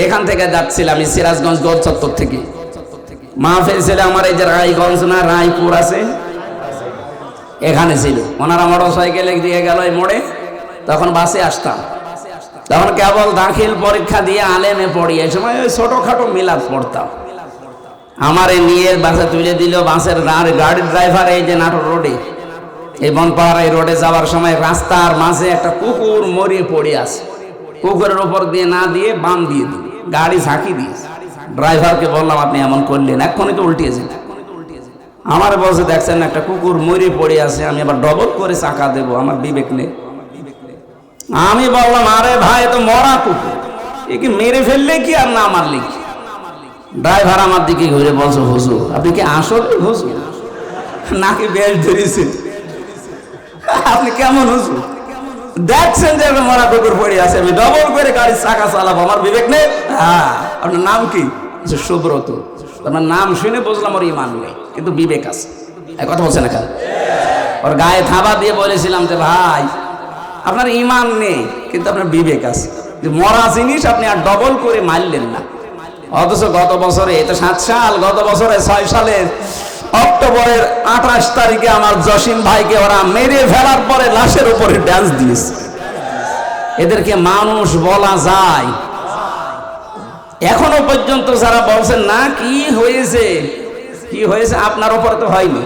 এখান থেকে যাচ্ছিলাম আমি সিরাজগঞ্জ গোল চত্বর থেকে মাহফিল ছিল আমার এই যে রায়গঞ্জ না রায়পুর আছে এখানে ছিল ওনারা মোটরসাইকেলে দিয়ে গেল এই মোড়ে তখন বাসে আসতাম তখন কেবল দাখিল পরীক্ষা দিয়ে আলেমে পড়ি এই সময় ওই ছোটখাটো মিলাদ পড়তাম আমারে নিয়ে বাসে তুলে দিল বাসের গাড়ির ড্রাইভার এই যে নাটোর রোডে এই বনপাড়া এই রোডে যাওয়ার সময় রাস্তার মাঝে একটা কুকুর মরিয়ে পড়ে আছে কুকুরের উপর দিয়ে না দিয়ে বাম দিয়ে দিল গাড়ি ঝাঁকি দিয়ে ড্রাইভারকে বললাম আপনি এমন করলেন এক্ষুনি তো উল্টিয়েছেন আমার বসে দেখছেন একটা কুকুর মরে পড়ে আছে আমি আবার ডবল করে চাকা দেবো আমার বিবেক নেই আমি বললাম আরে ভাই তো মরা কুকুর এ কি মেরে ফেললে কি আর না মারলে কি ড্রাইভার আমার দিকে ঘুরে বলছো হুজুর আপনি কি আসলে হুজুর নাকি বেশ ধরেছেন আপনি কেমন হুজুর দেখছেন যে মরা কুকুর পড়ে আছে আমি ডবল করে গাড়ির চাকা চালাবো আমার বিবেক নেই হ্যাঁ আপনার নাম কি সুব্রত আপনার নাম শুনে বুঝলাম ওর ইমান নেই কিন্তু বিবেক আছে কথা বলছেন এখন ওর গায়ে থাবা দিয়ে বলেছিলাম যে ভাই আপনার ইমান নেই কিন্তু আপনার বিবেক আছে মরা জিনিস আপনি আর ডবল করে মারলেন না অথচ গত বছরে এটা 7 সাল গত বছরে 6 সালের অক্টোবরের 28 তারিখে আমার জসিম ভাইকে ওরা মেরে ফেলার পরে লাশের উপরে ডান্স দিয়েছে এদেরকে মানুষ বলা যায় এখনো পর্যন্ত যারা বলছেন না কি হয়েছে আপনার উপরে তো হয়নি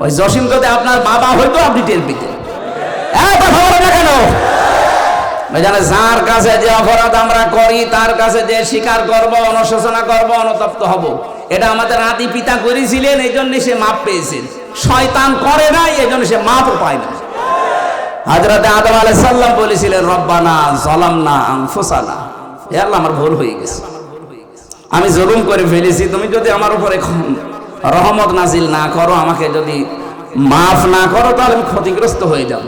ওই জসিম যদি আপনার বাবা হয়তো আপনি টের পেতেন কথা বলে না কেন জানে যার কাছে যে অপরাধ আমরা করি তার কাছে যে স্বীকার করব অনুশোচনা করব অনুতপ্ত হব এটা আমাদের আদি পিতা করেছিলেন এই জন্য সে মাপ পেয়েছেন শয়তান করে নাই এই জন্য সে মাপও পায় না হযরত আদম আলাইহিস সালাম বলেছিলেন রব্বানা যালামনা আনফুসানা হে আল্লাহ আমার ভুল হয়ে গেছে আমি জুলুম করে ফেলেছি তুমি যদি আমার উপরে রহমত নাজিল না করো আমাকে যদি মাফ না করো তাহলে আমি ক্ষতিগ্রস্ত হয়ে যাব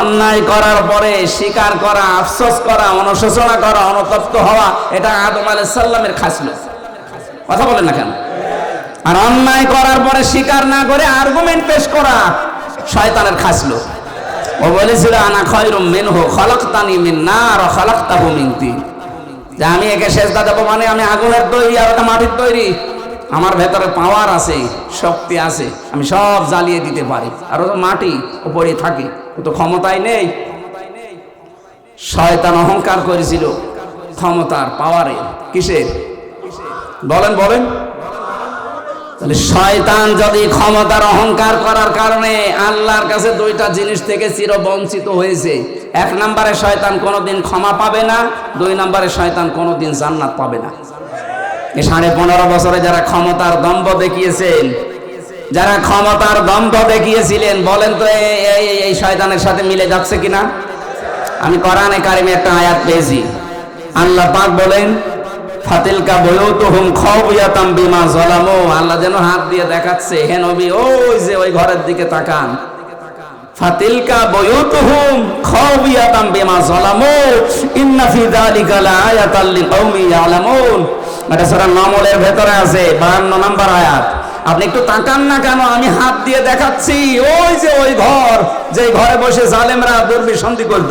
অন্যায় করার পরে স্বীকার করা আফসোস করা অনুশোচনা করা অনুতপ্ত হওয়া এটা আদম আলাইহিস সালামের খাসলত কথা বলেন না কেন আর অন্যায় করার পরে স্বীকার না করে আর্গুমেন্ট পেশ করা শয়তানের খাসলত ও বলেছিল আনা খায়রুম মিনহু খালাকতানি মিন নার ওয়া খালাকতাহু মিন তিন যে আমি একে সেজদা দেব মানে আমি আগুনের তৈরি আর ওটা মাটির তৈরি আমার ভেতরে পাওয়ার আছে শক্তি আছে আমি সব জ্বালিয়ে দিতে পারি আর ও তো মাটি উপরে থাকে ও তো ক্ষমতাই নেই শয়তান অহংকার করেছিল ক্ষমতার পাওয়ারে কিসের বলেন তাহলে শয়তান যদি ক্ষমতার অহংকার করার কারণে আল্লাহর কাছে দুইটা জিনিস থেকে চিরবঞ্চিত হয়েছে 1 নম্বরে শয়তান কোনোদিন ক্ষমা পাবে না 2 নম্বরে শয়তান কোনোদিন জান্নাত পাবে না এই 15.5 বছরে যারা ক্ষমতার দম্ভ দেখিয়েছিলেন বলেন তো এই শয়তানের সাথে মিলে যাচ্ছে কিনা আমি কোরআনে কারিমে একটা আয়াত পেয়েছি আল্লাহ পাক বলেন ফাতিলকা বুয়ুতুহুম খাওয়াতাম বিমা যালামু আল্লাহ যেন হাত দিয়ে দেখাচ্ছে হে নবী ওই যে ওই ঘরের দিকে তাকান ফাতিলকা বুয়ুতুহুম খাওয়াতাম বিমা যালামু ইন্না ফি যালিকা লাআয়াতাল লিকাওমি ইয়ালামুন এটা সূরা নামলের ভেতরে আছে 52 নম্বর আয়াত আপনি একটু তাকান না কেন আমি হাত দিয়ে দেখাচ্ছি ওই যে ওই ঘর যে ঘরে বসে জালেমরা দুর্বিসন্ধি করত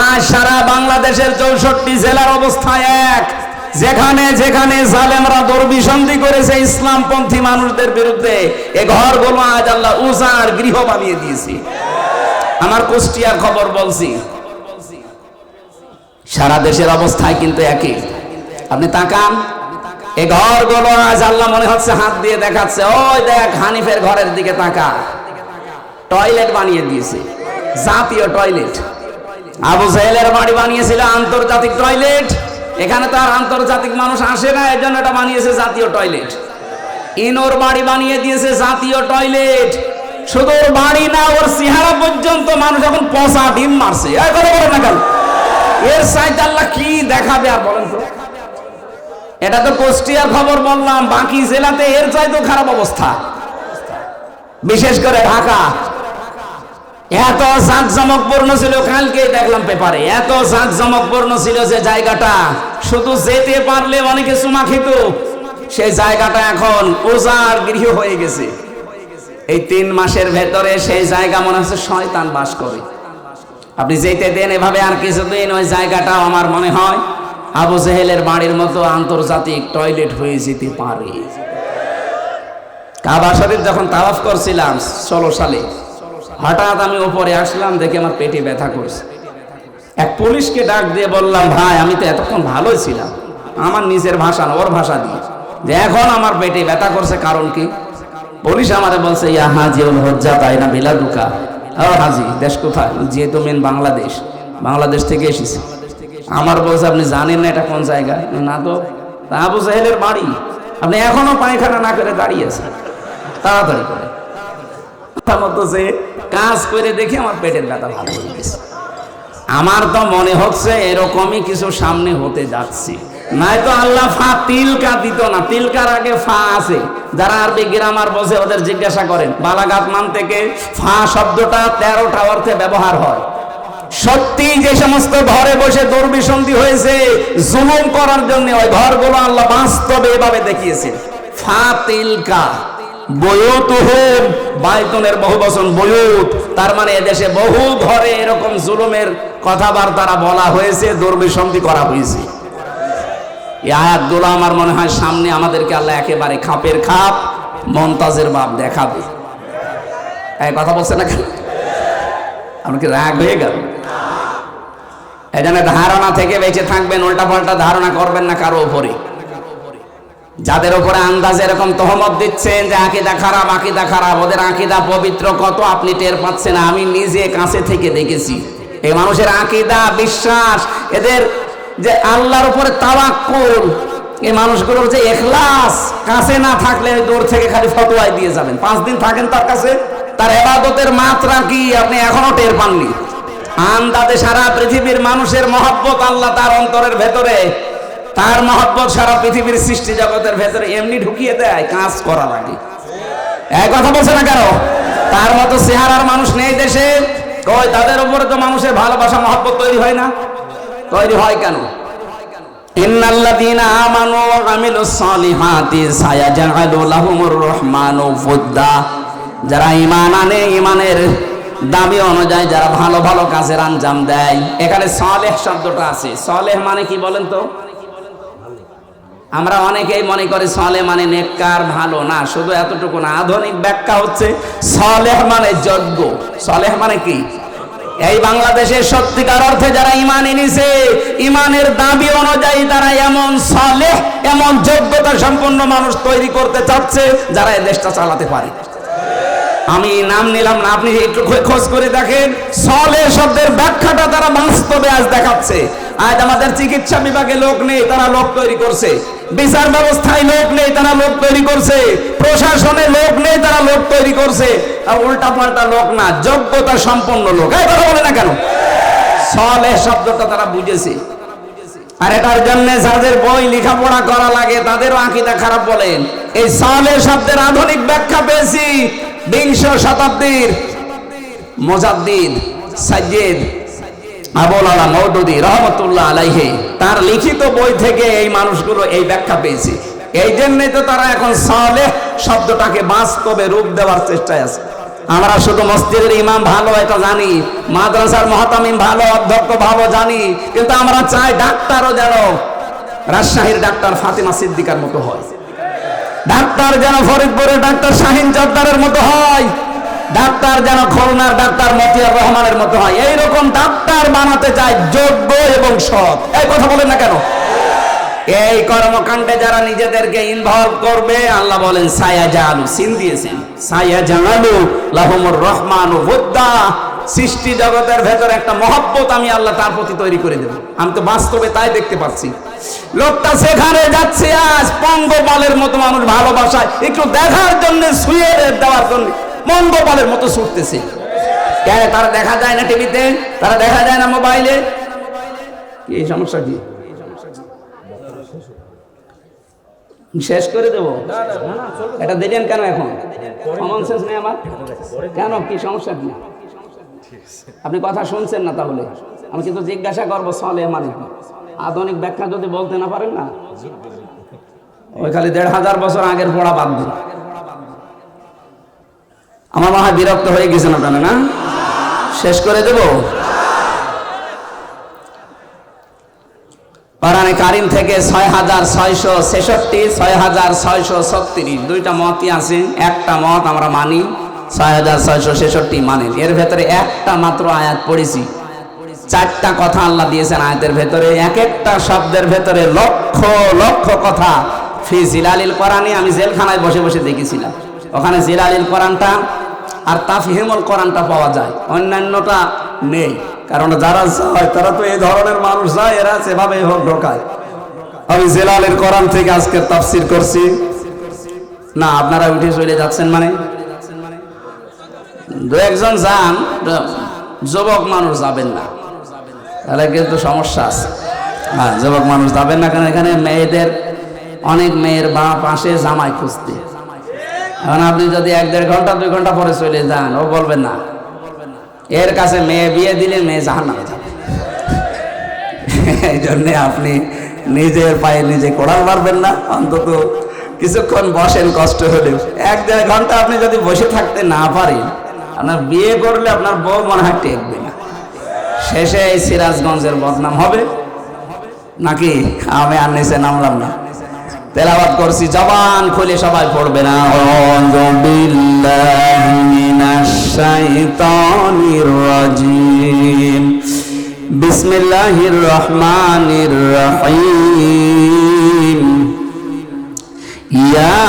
আজ সারা বাংলাদেশের 64 জেলার অবস্থা এক যেখানে জালেমরা দুর্বিসন্ধি করেছে ইসলামপন্থী মানুষদের বিরুদ্ধে এই ঘরগুলো আজ আল্লাহ উজাড় গৃহ বানিয়ে দিয়েছে আমার কুষ্টিয়ার খবর বলছি সারা দেশের অবস্থায় কিন্তু একই আপনি তাকান এই ঘরগুলো আজ আল্লাহ মনে হচ্ছে হাত দিয়ে দেখাচ্ছে ওই দেখ হানিফের ঘরের দিকে তাকা টয়লেট বানিয়ে দিয়েছে জাতীয় টয়লেট আবু জাহেলের বাড়ি বানিয়েছিল আন্তর্জাতিক টয়লেট এখানে তো আর আন্তর্জাতিক মানুষ আসে না এর জন্য এটা বানিয়েছে জাতীয় টয়লেট ইনোর বাড়ি বানিয়ে দিয়েছে জাতীয় টয়লেট শুধু ওর বাড়ি না ওর চেহারা পর্যন্ত মানুষ এখন পচা ডিম মারছে এর চাইতে আল্লাহ কি দেখাবে আর বলেন তো এটা তো কুষ্টিয়ার খবর বললাম বাকি জেলাতে এর চাইতেও খারাপ অবস্থা বিশেষ করে ঢাকা এত জাঁকজমকপূর্ণ ছিল কালকে দেখলাম পেপারে এত জাঁকজমকপূর্ণ ছিল যে জায়গাটা শুধু যেতে পারলে অনেকে চুমা খেত সেই জায়গাটা এখন উজাড় গৃহ হয়ে গেছে এই 3 মাসের ভেতরে সেই জায়গা মনে হচ্ছে শয়তান বাস করে আপনি যেতে দেন এভাবে আর কিছুদিন ওই জায়গাটাও আমার মনে হয় আবু জেহেলের বাড়ির মতো আন্তর্জাতিক টয়লেট হয়ে যেতে পারে। কাবা শরীফ যখন তাওয়াফ করছিলাম 16 সালে, হঠাৎ আমি উপরে আসলাম, দেখে আমার পেটে ব্যথা করছে। এক পুলিশকে ডাক দিয়ে বললাম, ভাই আমি তো এতক্ষণ ভালোই ছিলাম, আমার নিজের ভাষা না ওর ভাষা দিয়ে, যে এখন আমার পেটে ব্যথা করছে, কারণ কি? পুলিশ আমারে বলছে, ইয়া হাজিউল হজ্জা তাই না বিলাদুকা। ও হাজি, দেশ কোথায়? যেহেতু মেন বাংলাদেশ, বাংলাদেশ থেকে এসেছি। আমার বলছে, আপনি জানেন না এটা কোন জায়গা? না তো। আবু জাহেলের বাড়ি, আপনি এখনো পায়খানা না করে দাঁড়িয়ে আছেন, তাড়াতাড়ি করে। যে কাজ করে দেখে আমার পেটের ব্যথা ভালো হয়ে গেছে। আমার তো মনে হচ্ছে এরকমই কিছু সামনে হতে যাচ্ছে, নাই তো আল্লাহ ফা তিলকা দিত না। তিলকার আগে ফা আছে, যারা আরবি গ্রামার বোঝে ওদের জিজ্ঞাসা করেন। বালাগাত মান থেকে ফা শব্দটা 13টা অর্থে ব্যবহার হয়। সত্যি যে সমস্ত ঘরে বসে দুর্বিসন্ধি হয়েছে জুলুম করার জন্য, ওই ঘরগুলো আল্লাহ বাস্তবে এভাবে দেখিয়েছে। ফা তিলকা বয়ুতুহুম, বাইতুনের বহুবচন বয়ুত, তার মানে এদেশে বহু ঘরে এরকম জুলুমের কথাবার্তা বলা হয়েছে, দুর্বিসন্ধি করা হয়েছে। এই আয়াতগুলো আমার মনে হয় সামনে আমাদেরকে আল্লাহ একেবারে খাপের খাপ, মমতাজের বাপ দেখাবে। এই কথা বলছে না কেন? আমাকে রাগ হয়ে গেল। এই জন্য ধারণা থেকে বেঁচে থাকবেন, উল্টা পাল্টা ধারণা করবেন না কারো উপরে। যাদের উপরে আন্দাজ এরকম তহমত দিচ্ছেন যে আকীদা খারাপ, আকীদা খারাপ, ওদের আকীদা পবিত্র কত আপনি টের পাচ্ছেন। আমি নিজে কাছে থেকে দেখেছি এই মানুষের আকীদা, বিশ্বাস, এদের যে আল্লাহর উপরে তাওয়াক্কুল, এই মানুষগুলোর যে ইখলাস, কাছে না থাকলে দূর থেকে খালি ফতোয়াই দিয়ে যাবেন। 5 দিন থাকেন তার কাছে, তার ইবাদতের মাত্রা কি আপনি এখনো টের পাননি। আন্দাজে সারা পৃথিবীর মানুষের মহব্বত আল্লাহ তার অন্তরের ভেতরে, তার মহব্বত সারা পৃথিবীর সৃষ্টি জগতের ভেতরে এমনি ঢুকিয়ে দেয়, কাজ করা লাগে। এই কথা বলছে না কেন? তার মতো চেহারার মানুষ নেই দেশে। কই তাদের উপরে তো মানুষের ভালোবাসা মহব্বত তৈরি হয় না? তৈরি হয় কেন? ইন্নাল্লাযীনা আমানু ওয়া আমিলুস সালিহাতি সায়াজআলু লাহুমুর রহমানু ফুদ্দা। যারা ঈমান আনে, ঈমানের দাবি অনুযায়ী যারা ভালো ভালো কাজের আঞ্জাম দেয়, এখানে সালেহ শব্দটা আছে। সালেহ মানে কি বলেন তো? আমরা অনেকেই মনে করি সালেহ মানে নেককার, ভালো না। শুধু এতটুকু না, আধুনিক ব্যাখ্যা হচ্ছে সালেহ মানে যোগ্য। সালেহ মানে কি? এই বাংলাদেশের সত্যিকার অর্থে যারা ঈমান এনেছে, ঈমানের দাবি অনুযায়ী তারা এমন সালেহ, এমন যোগ্যতা সম্পন্ন মানুষ তৈরি করতে চাচ্ছে যারা এই দেশটা চালাতে পারে। আমি নাম নিলাম না, আপনি একটু খোঁজ করে দেখেন। সালেহ শব্দের ব্যাখ্যাটা তারা বাস্তবে আজ দেখাচ্ছে। আজ আমাদের চিকিৎসা বিভাগে লোক নেই, তারা লোক তৈরি করছে। বিচার ব্যবস্থায় লোক নেই, তারা লোক তৈরি করছে। প্রশাসনে লোক নেই, তারা লোক তৈরি করছে। আর উল্টা পাল্টা লোক না, যোগ্যতা সম্পন্ন লোক। এই কথা বলে না কেন? সালেহ শব্দটা তারা বুঝেছে। আর এটার জন্য যাদের বই লেখাপড়া করা লাগে তাদেরও আকীদা খারাপ বলেন। এই সালেহ শব্দের আধুনিক ব্যাখ্যা পেয়েছি 20 শতাব্দীর মুজাদ্দিদ সাইয়্যিদ আবুল আলা মওদুদী রাহমাতুল্লাহ আলাইহি, তার লিখিত বই থেকে এই মানুষগুলো এই ব্যাখ্যা পেয়েছে। এই জন্যই তো তারা এখন সালেহ শব্দটাকে বাস্তবে রূপ দেওয়ার চেষ্টায় আছে। আমরা শুধু মসজিদের ইমাম ভালো এটা জানি, মাদ্রাসার মুহতামিম ভালো, অধ্যক্ষ ভালো জানি, কিন্তু আমরা চাই ডাক্তারও যেন রাজশাহীর ডাক্তার ফাতেমা সিদ্দিকার মতো হয়, ডাক্তার যেন ফরিদপুরের ডাক্তার শাহিন জর্দারের মতো হয়, ডাক্তার যেন খুলনার ডাক্তার মতিয়ার রহমানের মতো হয়। এইরকম ডাক্তার বানাতে চায়, যোগ্য এবং সৎ। এই কথা বলেন না কেন? এই কর্মকাণ্ডে যারা নিজেদেরকে ইনভলভ করবে, আল্লাহ বলেন সায়াজআলু, সিন দিয়েছেন, সায়াজআলু লাহুমুর রহমানু ফুদ্দা। সৃষ্টি জগতের ভেতর একটা মহব্বত আমি আল্লাহ তার প্রতি তৈরি করে দেব। আমি তো বাস্তবে তাই দেখতে পাচ্ছি। লোকটা সেখানে যাচ্ছে আজ পঙ্গপালের মতো, মানুষ ভালোবাসায় একটু দেখার জন্য, শুয়ে দেওয়ার জন্য পঙ্গপালের মতো ছুটতেছে। কেন? তারা দেখা যায় না টিভিতে, তারা দেখা যায় না মোবাইলে। এই সমস্যা কি? শেষ করে দেবো? এটা দিলেন কেন? এখন কমন সেন্স নেই আমার? কেন? কি সমস্যা কি? আপনি কথা শুনছেন না? তাহলে আমি কিন্তু জিজ্ঞাসা করবো সালেহ মানে কি? আধুনিক ব্যাখ্যা যদি বলতে না পারেন না, ওই খালি 1500 বছর আগের পড়া বাদ দিন। আমার মনে হয় বিরক্ত হয়ে গেছেন আপনারা, না? শেষ করে দেব? কোরআনে কারীম থেকে ৬৬৬৬ ৬৬৩৬ দুইটা মতই আছে। একটা মত আমরা মানি, ৬৬৬৬ মানেন। এর ভেতরে একটা মাত্র আয়াত পড়েছি, 4টা কথা আল্লাহ দিয়েছেন আয়াতের ভেতরে, এক একটা শব্দের ভেতরে লক্ষ লক্ষ কথা। ফি জিলালিল কোরআনে, আমি জেলখানায় বসে বসে দেখেছিলাম, ওখানে জিলালিল কোরআনটা আর তাফহিমুল কোরআনটা পাওয়া যায়, অন্যান্যটা নেই। কারণ যারা যায় তারা তো এই ধরনের মানুষ যায়, এরা সেভাবে হোক ঢোকায়। আমি জিলালিল কোরআন থেকে আজকে তাফসীর করছি না, আপনারা উঠে চলে যাচ্ছেন মানে? দু একজন যান, যুবক মানুষ যাবেন না, তাহলে কিন্তু সমস্যা আছে। হ্যাঁ, যুবক মানুষ যাবেন না, কারণ এখানে মেয়েদের অনেক মেয়ের বাপ আসে জামাই খুঁজতে। এখন আপনি যদি 1-1.5 ঘন্টা 2 ঘন্টা পরে চলে যান, ও বলবেন না, এর কাছে মেয়ে বিয়ে দিলে মেয়ে জাহান্নামে যাবে। এই জন্যে আপনি নিজের পায়ে নিজে কোড়াল মারবেন না, অন্তত কিছুক্ষণ বসেন, কষ্ট হলেও। 1-1.5 ঘন্টা আপনি যদি বসে থাকতে না পারেন, আপনার বিয়ে করলে আপনার বউ মনে হয় টেকবে না, শেষে এই সিরাজগঞ্জের বদনাম হবে। নাকি? আমি আর নিচে নামলাম না, তেলাওয়াত করছি, জবান খুলে সবাই পড়বে না। আউযু বিল্লাহি মিনাশ শাইতানির রাজিম, বিসমিল্লাহির রহমানির রহিম, ইয়া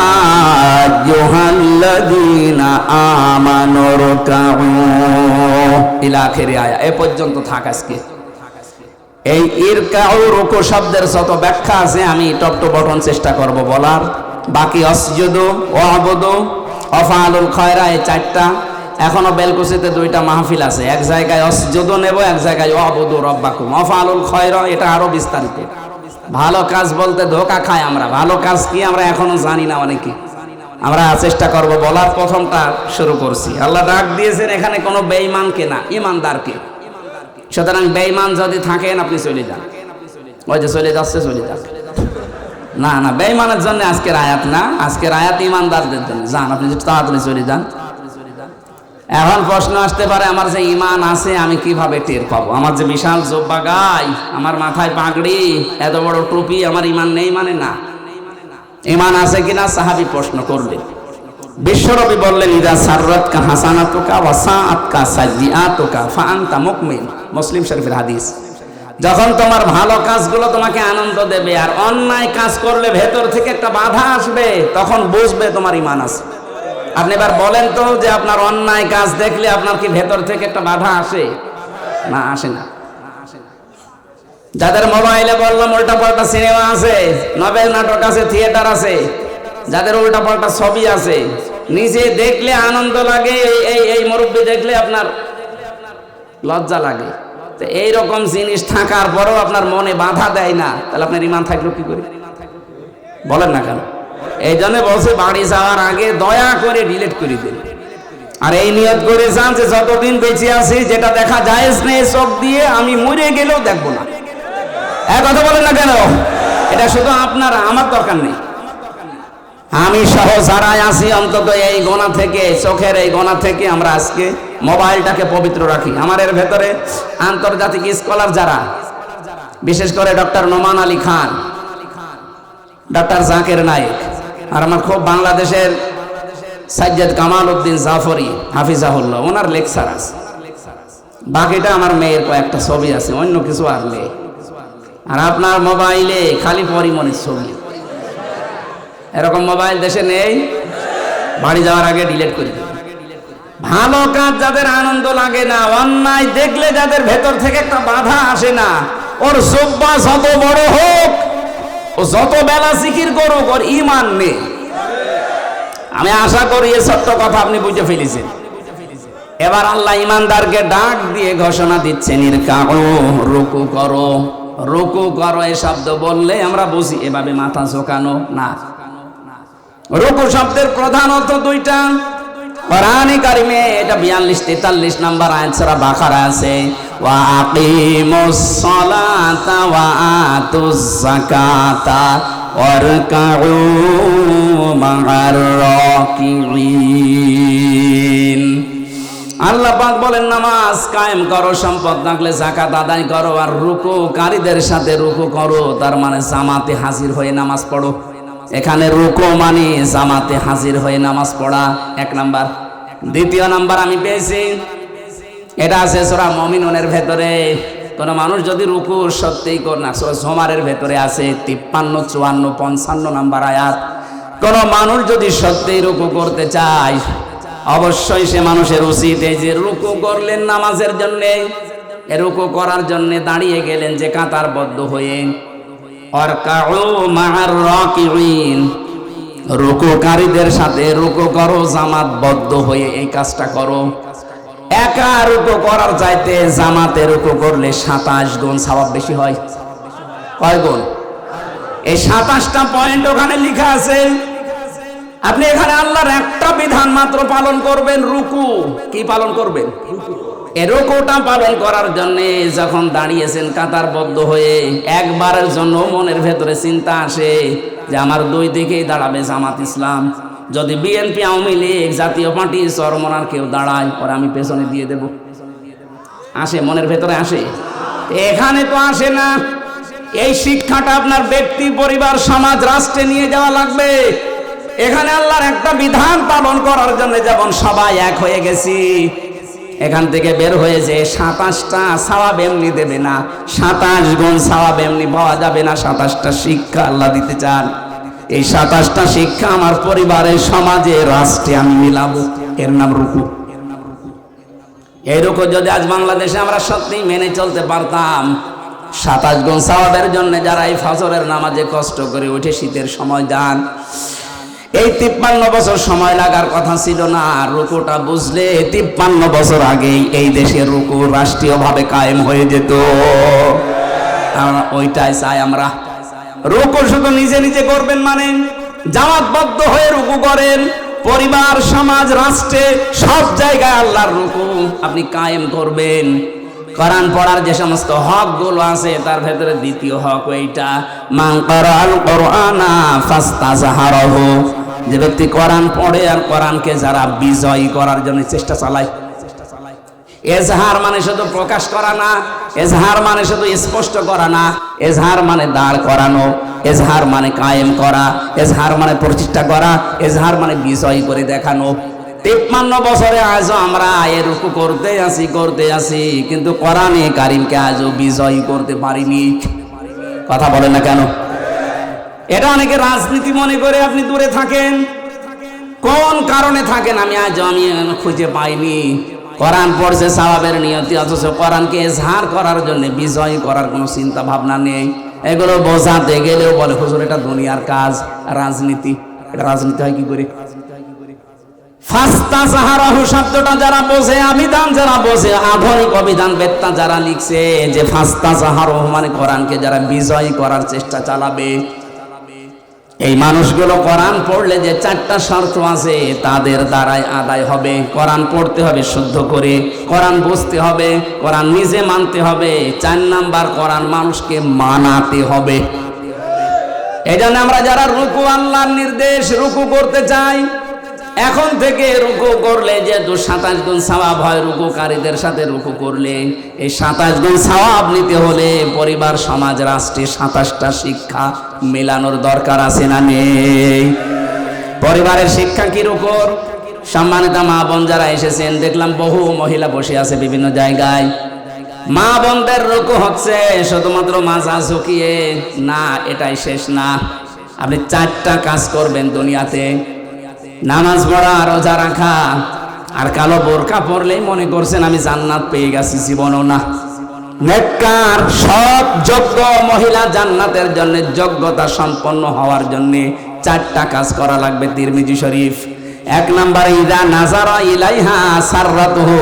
আইয়ুহাল্লাযীনা আমানু রুকউ ইলা আখিরি আয়া। এ পর্যন্ত থাক আজকে। এই ইরকাউ রুকু শব্দের যত ব্যাখ্যা আছে আমি টপ টু বটন চেষ্টা করব বলার। বাকি অসজুদু, ওয়াবুদু, আফআলুল খায়রা, এই 4টা। এখনো বেলকুচিতে 2টা মাহফিল আছে, এক জায়গায় অসজুদু নেব, এক জায়গায় ওয়াবুদু রাব্বাকুম। আফআলুল খায়রা এটা আরো বিস্তারিত। ভালো কাজ বলতে ধোকা খাই আমরা, ভালো কাজ কি আমরা এখনো জানি না অনেকে। আমরা চেষ্টা করব বলার। প্রথমটা শুরু করছি। আল্লাহ ডাক দিয়েছেন এখানে কোনো বেঈমানকে না, ইমানদারকে। সুতরাং বেঈমান যদি থাকেন আপনি চলে যান, ওই যে চলে যাচ্ছে চলে যান। না না, বেঈমানের জন্য আজকের আয়াত না, আজকের আয়াত ইমানদারদের জন্য। যান আপনি তাড়াতাড়ি চলে যান। এখন প্রশ্ন আসতে পারে, আমার যে ইমান আছে আমি কিভাবে টের পাবো? আমার যে বিশাল জোব্বা গাই, আমার মাথায় পাগড়ি, এত বড় টুপি, আমার ইমান নেই মানে? না, ইমান আছে কিনা সাহাবী প্রশ্ন করলেন। বিশ্বনবী বললেন, ইদা সাররাতকা হাসানাতুকা ওয়া সাআতকা সাইয়্যাতুকা ফাআনতা মুকমিন। মুসলিম শরীফের হাদিস। যখন তোমার ভালো কাজগুলো তোমাকে আনন্দ দেবে আর অন্যায় কাজ করলে ভেতর থেকে একটা বাধা আসবে, তখন বুঝবে তোমার ইমান আছে। আপনি এবার বলেন তো, যে আপনার অন্যায় কাজ দেখলে আপনার কি ভেতর থেকে একটা বাধা আসে? না, আসে না। যাদের মোবাইলে বললাম উল্টা পাল্টা সিনেমা আছে, নভেল নাটক আছে, থিয়েটার আছে, যাদের উল্টা পাল্টা ছবি আছে, নিজে দেখলে আনন্দ লাগে, এই মুরব্বি দেখলে আপনার লজ্জা লাগে, তো এইরকম জিনিস থাকার পরেও আপনার মনে বাধা দেয় না, তাহলে আপনার ইমান থাকলো কি করে? বলেন না কেন? এই জন্য বলছে বাড়ি যাওয়ার আগে দয়া করে ডিলিট করে দিন, আর এই নিয়ত করে যান যে যতদিন বেঁচে আছি যেটা দেখা জায়েজ নেই চোখ দিয়ে, আমি মরে গেলেও দেখবো না। এক কথা বলেন না কেন? এটা শুধু আপনারা, আমার দরকার নেই। আমি সহ যারাই আছি অন্তত এই গোনা থেকে, চোখের এই গোনা থেকে আমরা আজকে মোবাইলটাকে পবিত্র রাখি। আমার এর ভেতরে আন্তর্জাতিক স্কলার যারা, বিশেষ করে ডক্টর নোমান আলী খান, ডক্টর জাকির নায়েক, আর আমার খুব বাংলাদেশের সাজ্জাদ কামাল উদ্দিন জাফরি হাফিজাহুল্লাহ, ওনার লেকচার আছে। বাকিটা আমার মেয়ের কয়েকটা ছবি আছে, অন্য কিছু আর নেই। আর আপনার মোবাইলে খালি পরিমণির ছবি। এরকম মোবাইল দেশে নেই, বাড়ি যাওয়ার আগে ডিলিট করে দিন। ভালো কাজ যাদের আনন্দ লাগে না, অন্যায় দেখলে যাদের ভেতর থেকে একটা বাধা আসে না, ওর জুব্বা যত বড় হোক, ও যত বেলা জিকির করুক, ওর ঈমান নেই। আমি আশা করি এই ছোট্ট কথা আপনি বুঝে ফেলেছেন। এবার আল্লাহ ঈমানদারকে ডাক দিয়ে ঘোষণা দিচ্ছেন, ইরকাউ, রুকু করো। রুকু করো এই শব্দ বললে আমরা বুঝি এভাবে মাথা ঝোঁকানো না। রুকু শব্দের প্রধান অর্থ 2টা। কোরআনে কারিমে এটা 42-43 নম্বর আয়াত সূরা বাকারা আছে, ওয়া আকিমুস সালাতা ওয়া আতুজ যাকাতা ওয়ারকাউ মা'আর রাকিঈন। আল্লাহ পাক বলেন নামাজ কায়েম করো, সম্পদ থাকলে যাকাত আদায় করো, আর রুকুকারীদের সাথে রুকু করো। তার মানে জামাতে হাজির হয়ে নামাজ পড়ো। এখানে রুকু মানে জামাতে হাজির হয়ে নামাজ পড়া, এক নাম্বার। দ্বিতীয় নাম্বার আমি পেয়েছি, এটা আছে সূরা মুমিনুনের ভেতরে। কোন মানুষ যদি রুকু সত্যিই করে না, সূরা জুমারের ভেতরে আছে 53, 54, 55 নাম্বার আয়াত। কোন মানুষ যদি সত্যিই রুকু করতে চায়, অবশ্যই সে মানুষের উচিত এই যে রুকু করলেন নামাজের জন্য, রুকু করার জন্য দাঁড়িয়ে গেলেন যে কাতারবদ্ধ হয়ে, অরকাউ মা'আর রাকিঈন, রুকুকারীদের সাথে রুকু করো জামাতবদ্ধ হয়ে, এই কাজটা করো। একা রুকু করার চাইতে জামাতে রুকু করলে 27 গুণ সওয়াব বেশি হয়। কয় গুণ? এই 27টা পয়েন্ট ওখানে লেখা আছে। আপনি এখানে আল্লাহর একটা বিধান মাত্র পালন করবেন, রুকু। কি পালন করবেন? এই রুকুটা পালন করার জন্য যখন দাঁড়িয়েছেন কাতারবদ্ধ হয়ে, একবারের জন্য মনের ভেতরে চিন্তা আসে যে আমার দুই দিকেই দাঁড়াবে জামাত ইসলাম। যদি বিএনপি, আওয়ামী লীগ, জাতীয় পার্টি, চরমনার কেউ দাঁড়ায়, পরে আমি পেছনে দিয়ে দেব। আসে মনের ভেতরে আসে? এখানে তো আসে না। এই শিক্ষাটা আপনার ব্যক্তি, পরিবার, সমাজ, রাষ্ট্রে নিয়ে যাওয়া লাগবে। এখানে আল্লাহর একটা বিধান পালন করার জন্য যেমন সবাই এক হয়ে গেছি, এখান থেকে বের হয়ে যে 27টা সওয়াব এমনি দেবে না, 27 গুণ সওয়াব এমনি পাওয়া যাবে না। 27টা শিক্ষা আল্লাহ দিতে চান। এই 27টা শিক্ষা আমার পরিবারে, সমাজে, রাষ্ট্রে আমি মিলাবো, এর নাম রুকু। এই রুকু যদি আজ বাংলাদেশে আমরা সত্যি মেনে চলতে পারতাম, 27 গুণ সওয়াবের জন্য যারা এই ফজরের নামাজে কষ্ট করে উঠে শীতের সময় যান, এই 53 বছর সময় লাগার কথা ছিল না। রুকুটা বুঝলে 53 বছর আগেই এই দেশের রুকু রাষ্ট্রীয়ভাবে কায়েম হয়ে যেত। ওইটাই চাই আমরা। রুকু শুধু নিজে নিজে করবেন মানে, জামাতবদ্ধ হয়ে রুকু করেন। পরিবার, সমাজ, রাষ্ট্রে সব জায়গায় আল্লাহর রুকু আপনি কায়েম করবেন। কোরআন পড়ার যে সমস্ত হকগুলো আছে তার ভেতরে দ্বিতীয় হক এইটা, মান ক্বারাআল কুরআনা ফাস্তাযহারাহু, যে ব্যক্তি কোরআন পড়ে আর কোরআনকে যারা বিজয়ী করার জন্য চেষ্টা চালায়। এজহার মানে শুধু প্রকাশ করা না, এজহার মানে শুধু স্পষ্ট করা না, এজহার মানে দাঁড় করানো, এজহার মানে কায়েম করা, এজহার মানে প্রতিষ্ঠা করা, এজহার মানে বিজয়ী করে দেখানো। 53 বছরে আজও আমরা রুকু করতে আসি, কিন্তু কোরআনে কারিমকে আজও বিজয়ী করতে পারিনি। কথা বলেন না কেন? এটা অনেকে রাজনীতি মনে করে আপনি দূরে থাকেন। কোন কারণে থাকেন আমি খুঁজে পাইনি। কোরআন পড়ছে সওয়াবের নিয়তি, অথচ কোরআনকে এজহার করার জন্য, বিজয় করার কোনো চিন্তা ভাবনা নেই। এগুলো বোঝাতে গেলেও বলে হুজুর এটা দুনিয়ার কাজ, রাজনীতি। এটা রাজনীতি হয় কি করে? ফাস্তাযহারাহু শব্দটা যারা বোঝে, অভিধান যারা বোঝে, আধুনিক অভিধান বেত্তা যারা লিখছে যে ফাস্তাযহারাহু মানে কোরআনকে যারা বিজয় করার চেষ্টা চালাবে, এই মানুষগুলো কোরআন পড়লে যে 4টা শর্ত আছে তাদের দ্বারাই আদায় হবে। কোরআন পড়তে হবে শুদ্ধ করে, কোরআন বুঝতে হবে, কোরআন নিজে মানতে হবে। 4 নাম্বার, কোরআন মানুষকে মানাতে হবে। এই জন্য আমরা যারা রুকু, আল্লাহর নির্দেশ, রুকু করতে চাই, এখন থেকে রুকু করলে যেহেতু 27 গুণ সওয়াব হয়, রুকুকারীদের সাথে রুকু করলে এই 27 গুণ সওয়াব নিতে হলে পরিবার, সমাজ, রাষ্ট্রে 27টা শিক্ষা মেলানোর দরকার আছে না নেই? পরিবারের শিক্ষা কি রুকুর? সম্মানিত মা বোন যারা এসেছেন, দেখলাম বহু মহিলা বসে আছে বিভিন্ন জায়গায়। মা বোনদের রুকু হচ্ছে শুধুমাত্র মাজা ঝুঁকিয়ে না, এটাই শেষ না। আপনি 4টা কাজ করবেন দুনিয়াতে: নামাজ পড়া, রোজা রাখা, আর কালো বোরকা পরলেই মনে করছেন আমি জান্নাত পেয়ে গেছি, জীবনও না। নেককার সব যোগ্য মহিলা জান্নাতের জন্য, যোগ্যতা সম্পন্ন হওয়ার জন্য 4টা কাজ করা লাগবে। তিরমিজি শরীফ। 1 নাম্বার, ইদা নাজারা ইলাইহা সাররাতুহু,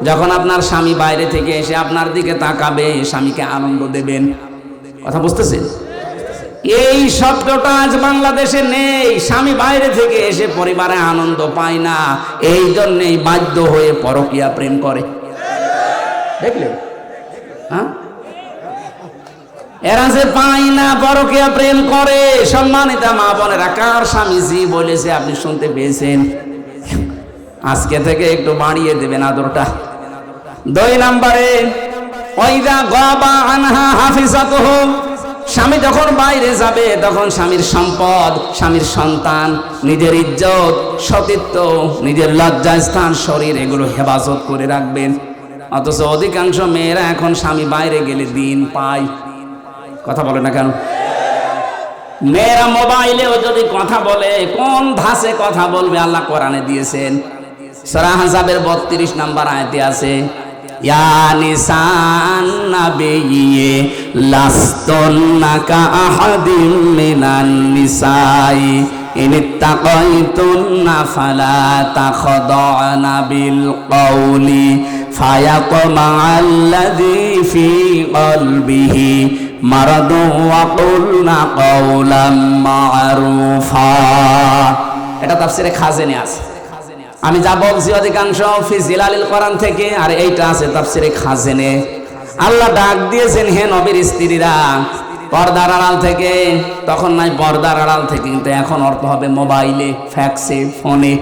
যখন আপনার স্বামী বাইরে থেকে এসে আপনার দিকে তাকাবে, স্বামীকে আনন্দ দেবেন। কথা বুঝতেছেন? এই শব্দটা আজ বাংলাদেশে নেই। স্বামী বাইরে থেকে এসে পরিবারে আনন্দ পায় না, এই জন্যই বাধ্য হয়ে পরকীয়া প্রেম করে। দেখলেন? হ্যাঁ, এরা যে পায় না, পরকীয়া প্রেম করে। সম্মানিত মা বোনেরা, কার স্বামী জি বলেছে আপনি শুনতে পেয়েছেন? আজকে থেকে একটু বাড়িয়ে দেবেন আদরটা। 2 নম্বরে ওয়াইদা গাবা আনহা হাফিজাতুহু, স্বামী যখন বাইরে যাবে তখন স্বামীর সম্পদ, স্বামীর সন্তান, নিজের ইজ্জত, সতীত্ব, নিজের লজ্জাস্থান, শরীর এগুলো হেফাজত করে রাখবেন। অথচ অধিকাংশ মেয়েরা এখন স্বামী বাইরে গেলে দিন পায়। কথা বলে না কেন? মেয়েরা মোবাইলেও যদি কথা বলে, কোন ধাঁচে কথা বলবে আল্লাহ কোরআনে দিয়েছেন। সূরা আহজাবের 32 নম্বর আয়াতে আছে, ইয়া নিসান নাবিয়্যি লাস্তুন্না কাআহাদিম মিনান নিসাই ইনিত্তাকাইতুন্না ফালা তাখদা'না বিল কওলি ফায়াতমা'আল্লাযী ফী কলবিহি মারাদু ওয়া কুলনা কাওলাম মা'রুফা। এটা তাফসীরে খাজেনে আছে। আমি যা বলছি অধিকাংশ ফি জিলালিল কোরআন থেকে, আর এইটা আছে তাফসীরে খাজেনে। আল্লাহ ডাক দিয়েছেন, হে নবীর স্ত্রীরা, পর্দার আড়াল থেকে। তখন নাই পর্দার আড়াল থেকে, কিন্তু এখন অর্থ হবে মোবাইলে, ফ্যাক্সে, ফোনে।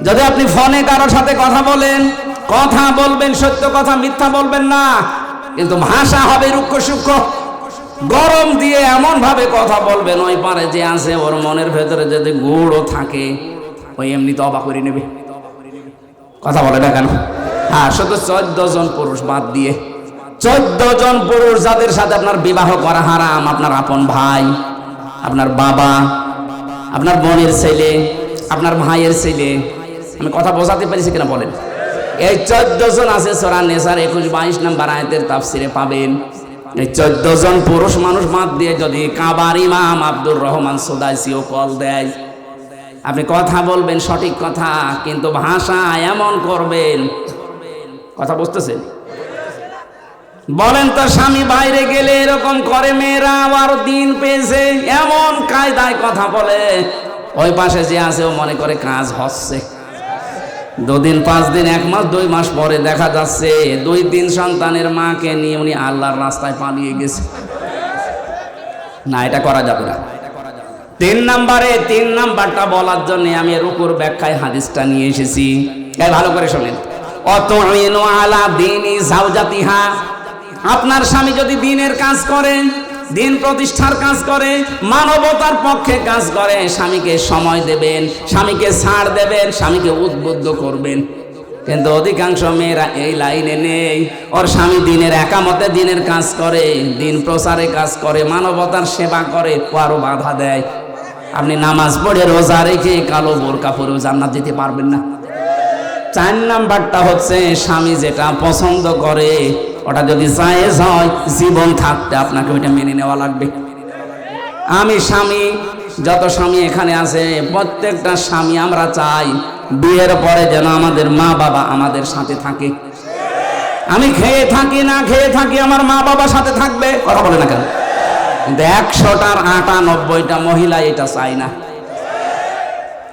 যদি আপনি ফোনে কারোর সাথে কথা বলেন, কথা বলবেন সত্য কথা, মিথ্যা বলবেন না, কিন্তু ভাষা হবে রুক্ষ সূক্ষ্ম। গরম দিয়ে এমন ভাবে কথা বলবেন, ওই পারে যে আছে ওর মনের ভেতরে যদি গুড়ও থাকে, ওই এমনি তো অবাক করে নেবে। কথা বলে না কেন? হ্যাঁ, শুধু 14 জন পুরুষ বাদ দিয়ে, 14 জন পুরুষ যাদের সাথে আপনার বিবাহ করা হারাম, আপনার আপন ভাই, আপনার বাবা, আপনার বোনের ছেলে, আপনার ভাইয়ের ছেলে। আমি কথা বোঝাতে পেরেছি কিনা বলেন? এই 14 জন আছে সূরা নিসার 21-22 নম্বর আয়াতের তাফসিরে পাবেন। এই 14 জন পুরুষ মানুষ বাদ দিয়ে যদি কাবার ইমাম আব্দুর রহমান সুদাইসিও কল দেয়, আপনি কথা বলবেন সঠিক কথা, কিন্তু ভাষা এমন করবেন। কথা বুঝতেছেন? বলেন তো, স্বামী বাইরে গেলে এরকম করে মেয়েরা, আবার দিন পেয়েছে এমন কায়দায় কথা বলে, ওই পাশে যে আছে ও মনে করে কাজ হচ্ছে। 2 দিন 5 দিন 1 মাস 2 মাস পরে দেখা যাচ্ছে 2-3 সন্তানের মাকে নিয়ে উনি আল্লাহর রাস্তায় পালিয়ে গেছে। না, এটা করা যাবে না। 3 নাম্বারটা বলার জন্য আমি রুকুর ব্যাখ্যায় হাদিসটা নিয়ে এসেছি। তাই ভালো করে শোনেন। অতুইনু আলা দীনি যাওজাতিহা, আপনার স্বামী যদি দ্বীনের কাজ করে, দিন প্রতিষ্ঠার কাজ করে, মানবতার পক্ষে কাজ করে, স্বামীকে সময় দেবেন, স্বামীকে ছাড় দেবেন, স্বামীকে উদ্বুদ্ধ করবেন। কিন্তু অধিকাংশ মেয়েরা এই লাইনে নেই। ওর স্বামী দিনের একামতে দিনের কাজ করে, দিন প্রচারে কাজ করে, মানবতার সেবা করে, আরো বাধা দেয়। আপনি নামাজ পড়ে রোজা রেখে কালো বোরকা পরেও জান্নাত যেতে পারবেন না। 4 নাম্বারটা হচ্ছে, স্বামী যেটা পছন্দ করে ওটা যদি জায়েজ হয়, জীবন থাকতে আপনাকে ওইটা মেনে নেওয়া লাগবে। আমি স্বামী, যত স্বামী এখানে আছে, প্রত্যেকটা স্বামী আমরা চাই বিয়ের পরে যেন আমাদের মা বাবা আমাদের সাথে থাকে। আমি খেয়ে থাকি না খেয়ে থাকি, আমার মা বাবা সাথে থাকবে। কথা বলে না কেন? কিন্তু 100টার 98টা মহিলা এটা চাই না।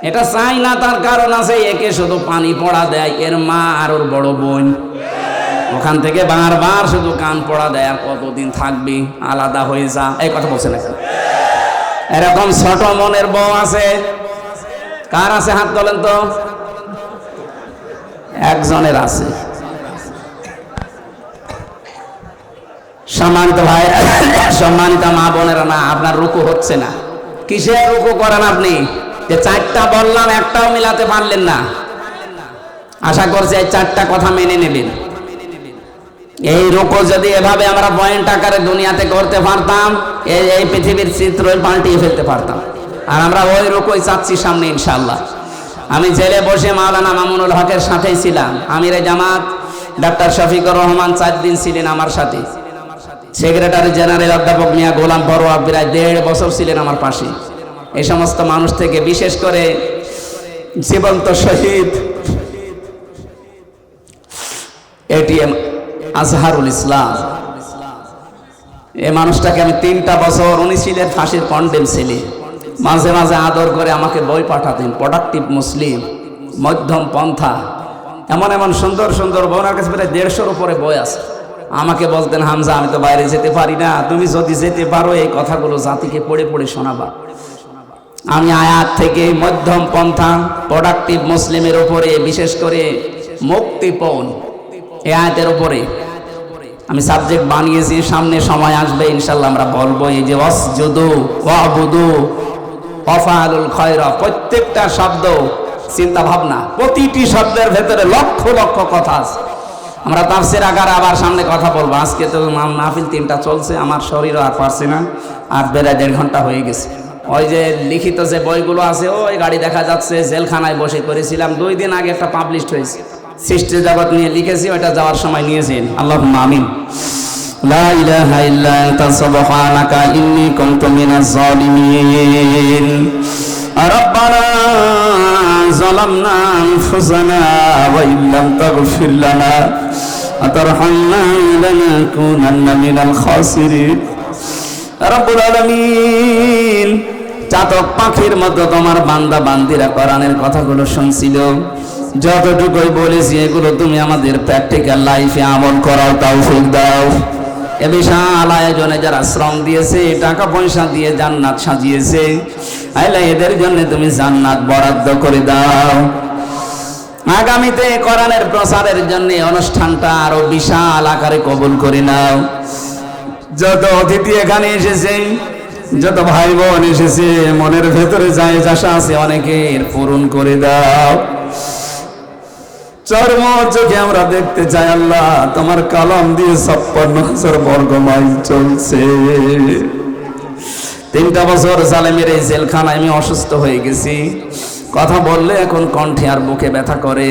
এটা চাই না, তার কারণ আছে, একে শুধু পানি পড়া দেয় এর মা আর ওর বড় বোন, ওখান থেকে বারবার শুধু কান পড়া দেয়, আর কতদিন থাকবি, আলাদা হয়ে যা। এই কথা বলছে না? এরকম ছোট মনের বউ আছে? কার আছে হাত তোলেন তো? একজনের আছে। সম্মানিত ভাই, সম্মানিত মা বোনেরা, না আপনার রুকু হচ্ছে না। কিসের রুকু করেন আপনি? যে 4টা বললাম, একটাও মিলাতে পারলেন না। আশা করছি এই 4টা কথা মেনে নেবেন। এই রুকু যদি এভাবে আমরা পয়েন্ট আকারে দুনিয়াতে করতে পারতাম, এই পৃথিবীর চিত্রই পাল্টিয়ে ফেলতে পারতাম। আর আমরা ওই রুকুই চাচ্ছি সামনে ইনশাআল্লাহ। আমি জেলে বসে মাওলানা মামুনুল হকের সাথেই ছিলাম। আমিরে জামাত ডাক্তার শফিকুর রহমান 4 দিন ছিলেন আমার সাথে। সেক্রেটারি জেনারেল অধ্যাপক মিয়া গোলাম বড়ুয়া প্রায় 1.5 বছর ছিলেন আমার পাশে। এই সমস্ত মানুষ থেকে বিশেষ করে জীবন্ত শহীদ এটিএম আজহারুল ইসলাম, এই মানুষটাকে আমি 3টা বছর, উনি ছিলেন ফাঁসির কন্ডেম ছেলে, মাঝে মাঝে আদর করে আমাকে বই পাঠাতেন, প্রোডাক্টিভ মুসলিম, মধ্যম পন্থা, এমন এমন সুন্দর সুন্দর বই। ওনার কাছে প্রায় 150-এর উপরে বই আছে। আমাকে বলতেন, হামজা আমি তো বাইরে যেতে পারি না, তুমি যদি যেতে পারো এই কথাগুলো জাতিকে পড়ে পড়ে শোনাবা। আমি আয়াত থেকে মধ্যম পন্থা প্রোডাক্টিভ মুসলিমের উপরে, বিশেষ করে মুক্তিপণ এই আয়াতের উপরে আমি সাবজেক্ট বানিয়েছি। সামনে সময় আসবে ইনশাল্লাহ আমরা বলবো এই যে ওয়াসজুদু ওয়াবুদু ওয়াফআলুল খায়রা, প্রত্যেকটা শব্দ চিন্তা ভাবনা, প্রতিটি শব্দের ভেতরে লক্ষ লক্ষ কথা আছে। আমরা তাফসীর আকারে আবার সামনে কথা বলবো। আজকে তো মাহফিল 3টা চলছে, আমার শরীরও আর পারছে না, আর বেলা 1.5 ঘন্টা হয়ে গেছে। ওই যে লিখিত যে বইগুলো আছে ওই গাড়ি দেখা যাচ্ছে, জেলখানায় বসে করেছিলাম 2 দিন আগে, একটা পাবলিশড হয়েছে, সৃষ্টি জগৎ নিয়ে লিখেছি, ওইটা যাওয়ার সময় নিয়েছেন। আল্লাহুম্মা আমিন। লা ইলাহা ইল্লা আনতা সুবহানাকা ইন্নী কুনতু মিনাজ জালিমিন। রব্বানা যালামনা আনফুসানা ওয়া ইল্লাম তাগফির লানা ওয়া তারহামনা লানাকুনান্না মিনাল খাসিরিন। রব্বুল আলামিন, চাতক পাখির মতো তোমার বান্দা বান্দিরা কোরআনের কথাগুলো শুনছিল, যতটুকুই বলেছি এগুলো তুমি আমাদের প্র্যাকটিক্যাল লাইফে আমল করাও, তৌফিক দাও। এ বিশাল আয়োজনে যারা শ্রম দিয়েছে, টাকা পয়সা দিয়ে জান্নাত সাজিয়েছে, আল্লাহ এদের জন্য তুমি জান্নাত বরাদ্দ করে দাও। আগামীতে কোরআনের প্রচারের জন্য অনুষ্ঠানটা আরো বিশাল আকারে কবুল করে নাও। যত অতিথি এখানে এসেছে, যত ভাই বোন এসেছে, মনের ভেতরে যায় আশা আছে অনেকের পূরণ করে দাও। চর্ম চোখে আমরা দেখতে চাই আল্লাহ, তোমার কালাম দিয়ে 56,000 বর্গ মাইল চলছে। 3টা বছর জালেমের এই জেলখানায় আমি অসুস্থ হয়ে গেছি, কথা বললে এখন কণ্ঠে আর বুকে ব্যথা করে।